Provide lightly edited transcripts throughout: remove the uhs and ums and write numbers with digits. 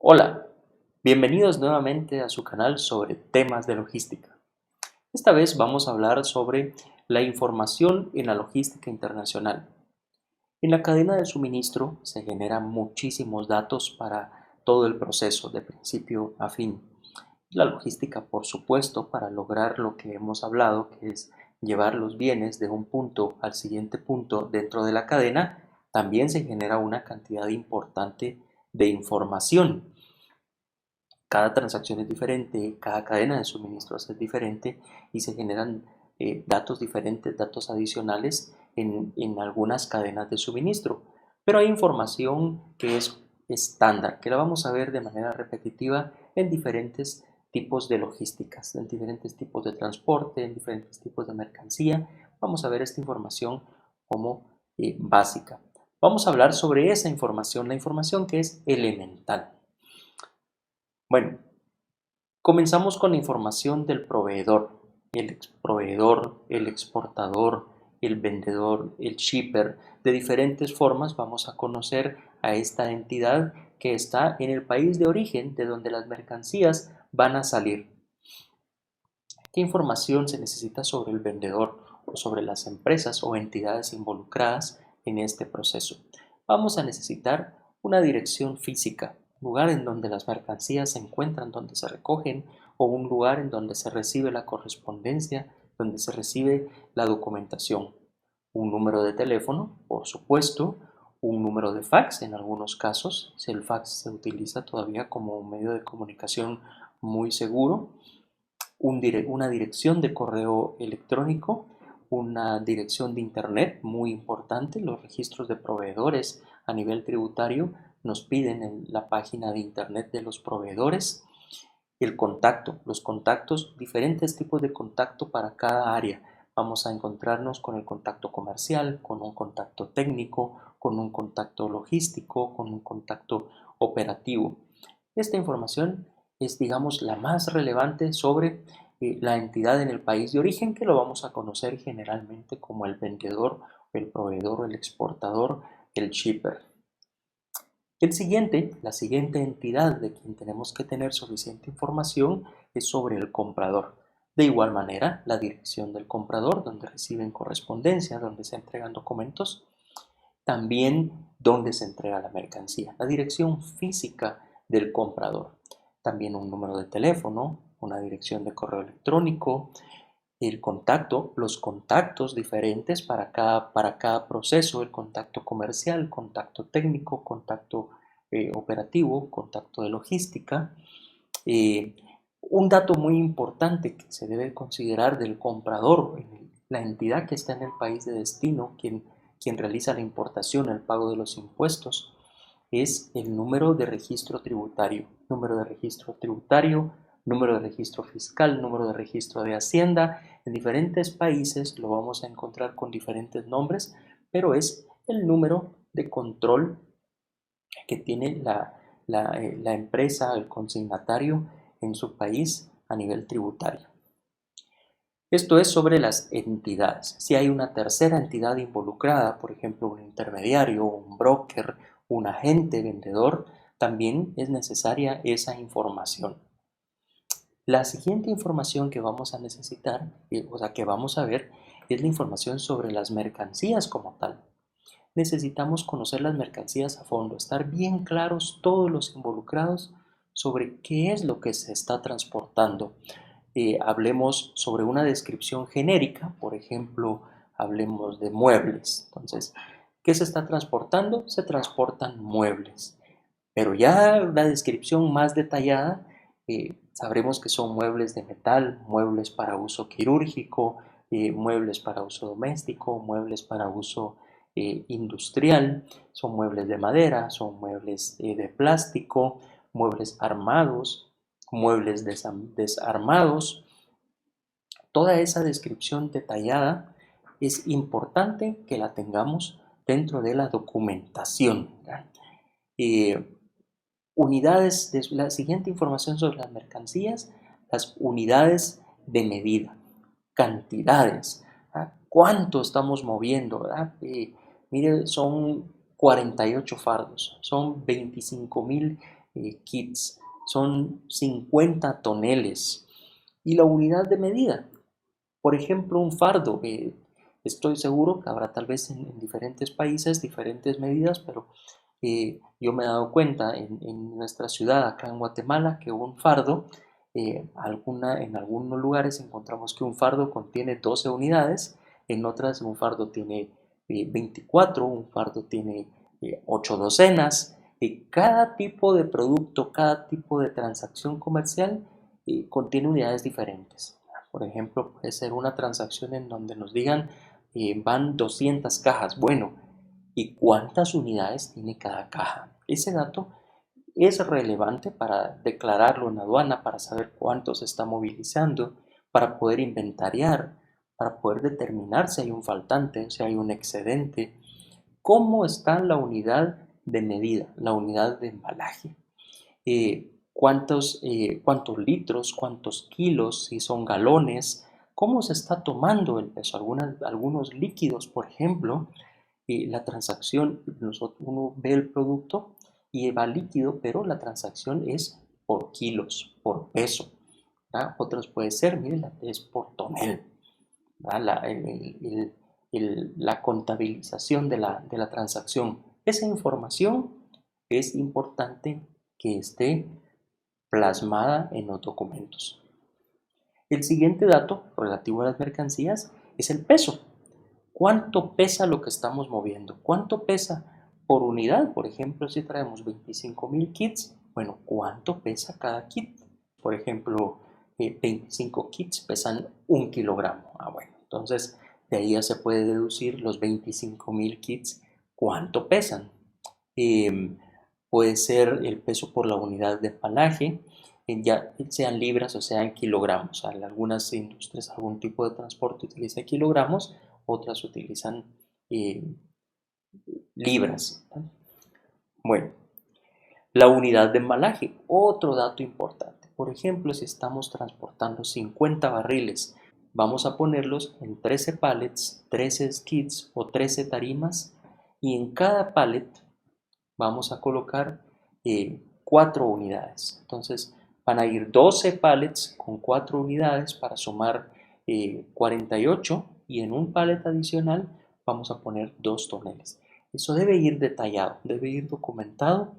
Hola, bienvenidos nuevamente a su canal sobre temas de logística. Esta vez vamos a hablar sobre la información en la logística internacional. En la cadena de suministro se generan muchísimos datos para todo el proceso, de principio a fin. La logística, por supuesto, para lograr lo que hemos hablado, que es llevar los bienes de un punto al siguiente punto dentro de la cadena, también se genera una cantidad importante de información. Cada transacción es diferente, cada cadena de suministros es diferente y se generan datos diferentes, datos adicionales en algunas cadenas de suministro. Pero hay información que es estándar, que la vamos a ver de manera repetitiva en diferentes tipos de logísticas, en diferentes tipos de transporte, en diferentes tipos de mercancía. Vamos a ver esta información como básica. Vamos a hablar sobre esa información, la información que es elemental. Bueno, comenzamos con la información del proveedor, el exportador, el vendedor, el shipper. De diferentes formas vamos a conocer a esta entidad que está en el país de origen de donde las mercancías van a salir. ¿Qué información se necesita sobre el vendedor o sobre las empresas o entidades involucradas en este proceso? Vamos a necesitar una dirección física, un lugar en donde las mercancías se encuentran, donde se recogen, o un lugar en donde se recibe la correspondencia, donde se recibe la documentación. Un número de teléfono, por supuesto, un número de fax en algunos casos, si el fax se utiliza todavía como un medio de comunicación muy seguro, una dirección de correo electrónico, una dirección de internet muy importante. Los registros de proveedores a nivel tributario nos piden en la página de internet de los proveedores. El contacto, los contactos, diferentes tipos de contacto para cada área. Vamos a encontrarnos con el contacto comercial, con un contacto técnico, con un contacto logístico, con un contacto operativo. Esta información es, digamos, la más relevante sobre la entidad en el país de origen, que lo vamos a conocer generalmente como el vendedor, el proveedor, el exportador, el shipper. La siguiente entidad de quien tenemos que tener suficiente información es sobre el comprador. De igual manera, la dirección del comprador, donde reciben correspondencia, donde se entregan documentos, también donde se entrega la mercancía, la dirección física del comprador, también un número de teléfono, una dirección de correo electrónico, el contacto, los contactos diferentes para cada proceso, el contacto comercial, contacto técnico, contacto operativo, contacto de logística. Eh, un dato muy importante que se debe considerar del comprador, la entidad que está en el país de destino, quien realiza la importación, el pago de los impuestos, es el número de registro tributario. Número de registro tributario, número de registro fiscal, número de registro de Hacienda. En diferentes países lo vamos a encontrar con diferentes nombres, pero es el número de control que tiene la empresa, el consignatario en su país a nivel tributario. Esto es sobre las entidades. Si hay una tercera entidad involucrada, por ejemplo, un intermediario, un broker, un agente vendedor, también es necesaria esa información. La siguiente información que vamos a necesitar, o sea, que vamos a ver, es la información sobre las mercancías como tal. Necesitamos conocer las mercancías a fondo, estar bien claros todos los involucrados sobre qué es lo que se está transportando. Hablemos sobre una descripción genérica, por ejemplo, hablemos de muebles. Entonces, ¿qué se está transportando? Se transportan muebles. Pero ya la descripción más detallada, sabremos que son muebles de metal, muebles para uso quirúrgico, muebles para uso doméstico, muebles para uso industrial, son muebles de madera, son muebles de plástico, muebles armados, muebles desarmados. Toda esa descripción detallada es importante que la tengamos dentro de la documentación. Unidades, de la siguiente información sobre las mercancías, las unidades de medida, cantidades, cuánto estamos moviendo, mire, son 48 fardos, son 25,000 kits, son 50 toneles. Y la unidad de medida, por ejemplo, un fardo, estoy seguro que habrá tal vez en diferentes países diferentes medidas, pero yo me he dado cuenta en nuestra ciudad, acá en Guatemala, que un fardo, en algunos lugares encontramos que un fardo contiene 12 unidades, en otras un fardo tiene 24, un fardo tiene 8 docenas. Cada tipo de producto, cada tipo de transacción comercial contiene unidades diferentes. Por ejemplo, puede ser una transacción en donde nos digan van 200 cajas. Bueno, ¿y cuántas unidades tiene cada caja? Ese dato es relevante para declararlo en aduana, para saber cuánto se está movilizando, para poder inventariar, para poder determinar si hay un faltante, si hay un excedente. ¿Cómo está la unidad de medida, la unidad de embalaje? Cuántos litros, cuántos kilos, si son galones, cómo se está tomando el peso. Algunos líquidos, por ejemplo, la transacción, uno ve el producto y va líquido, pero la transacción es por kilos, por peso. ¿verdad? Otros puede ser, miren, es por tonel. La contabilización de la transacción. Esa información es importante que esté plasmada en los documentos. El siguiente dato relativo a las mercancías es el peso. ¿Cuánto pesa lo que estamos moviendo? ¿Cuánto pesa por unidad? Por ejemplo, si traemos 25,000 kits, bueno, ¿cuánto pesa cada kit? Por ejemplo, 25 kits pesan 1 kilogramo. Bueno, entonces de ahí ya se puede deducir los 25,000 kits, ¿cuánto pesan? Puede ser el peso por la unidad de embalaje, ya sean libras o sean kilogramos. En algunas industrias, algún tipo de transporte utiliza kilogramos, otras utilizan libras. Bueno, la unidad de embalaje, otro dato importante. Por ejemplo, si estamos transportando 50 barriles, vamos a ponerlos en 13 pallets, 13 skids o 13 tarimas, y en cada pallet vamos a colocar 4 unidades. Entonces van a ir 12 pallets con 4 unidades para sumar 48, y en un pallet adicional vamos a poner 2 toneles. Eso debe ir detallado, debe ir documentado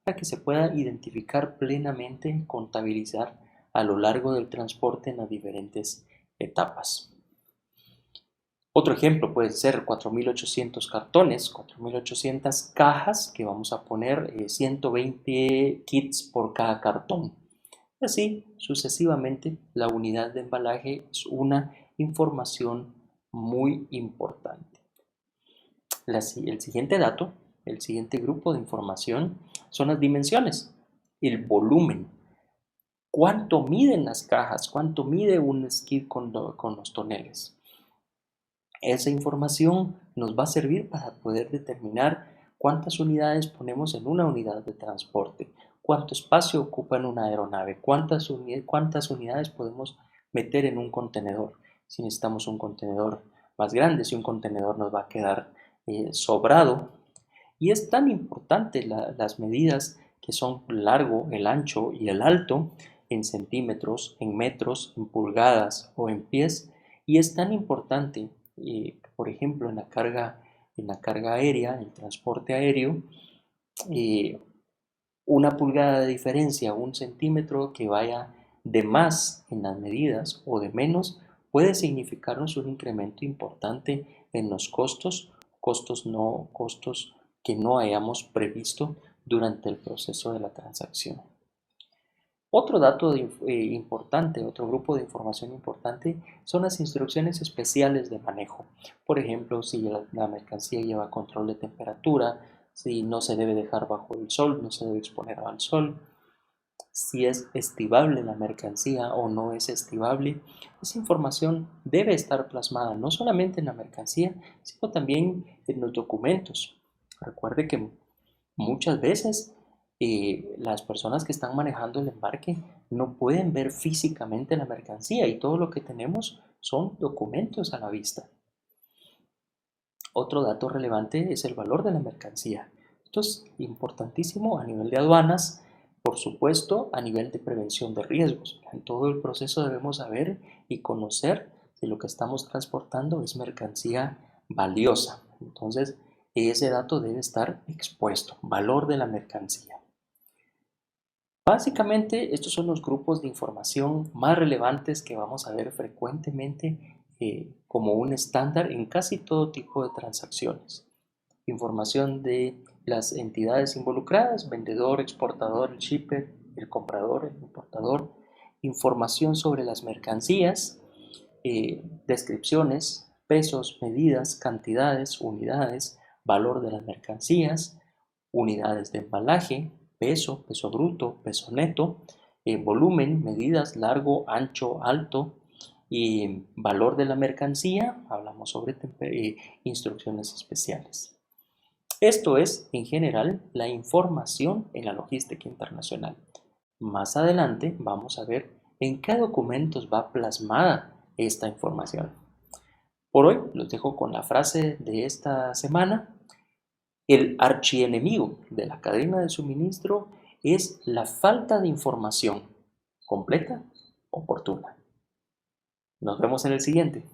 para que se pueda identificar plenamente, contabilizar a lo largo del transporte en las diferentes etapas. Otro ejemplo puede ser 4.800 cartones, 4.800 cajas que vamos a poner 120 kits por cada cartón. Así sucesivamente, la unidad de embalaje es una información muy importante. El siguiente dato, el siguiente grupo de información son las dimensiones, el volumen. ¿Cuánto miden las cajas? ¿Cuánto mide un skid con los toneles? Esa información nos va a servir para poder determinar cuántas unidades ponemos en una unidad de transporte, cuánto espacio ocupa en una aeronave, cuántas unidades podemos meter en un contenedor. Si necesitamos un contenedor más grande, si un contenedor nos va a quedar sobrado. Y es tan importante las medidas que son el largo, el ancho y el alto en centímetros, en metros, en pulgadas o en pies. Y es tan importante, por ejemplo, en la carga aérea, en el transporte aéreo, eh, una pulgada de diferencia, un centímetro que vaya de más en las medidas o de menos, puede significarnos un incremento importante en los costos que no hayamos previsto durante el proceso de la transacción. Otro dato importante, otro grupo de información importante son las instrucciones especiales de manejo. Por ejemplo, si la mercancía lleva control de temperatura, si no se debe dejar bajo el sol, no se debe exponer al sol, si es estibable la mercancía o no es estibable. Esa información debe estar plasmada no solamente en la mercancía, sino también en los documentos. Recuerde que muchas veces las personas que están manejando el embarque no pueden ver físicamente la mercancía y todo lo que tenemos son documentos a la vista. Otro dato relevante es el valor de la mercancía. Esto es importantísimo a nivel de aduanas. Por supuesto, a nivel de prevención de riesgos. En todo el proceso debemos saber y conocer si lo que estamos transportando es mercancía valiosa. Entonces, ese dato debe estar expuesto, valor de la mercancía. Básicamente, estos son los grupos de información más relevantes que vamos a ver frecuentemente como un estándar en casi todo tipo de transacciones. Información de las entidades involucradas, vendedor, exportador, el shipper, el comprador, el importador, información sobre las mercancías, descripciones, pesos, medidas, cantidades, unidades, valor de las mercancías, unidades de embalaje, peso, peso bruto, peso neto, volumen, medidas, largo, ancho, alto y valor de la mercancía, hablamos sobre instrucciones especiales. Esto es, en general, la información en la logística internacional. Más adelante vamos a ver en qué documentos va plasmada esta información. Por hoy los dejo con la frase de esta semana. El archienemigo de la cadena de suministro es la falta de información completa, oportuna. Nos vemos en el siguiente.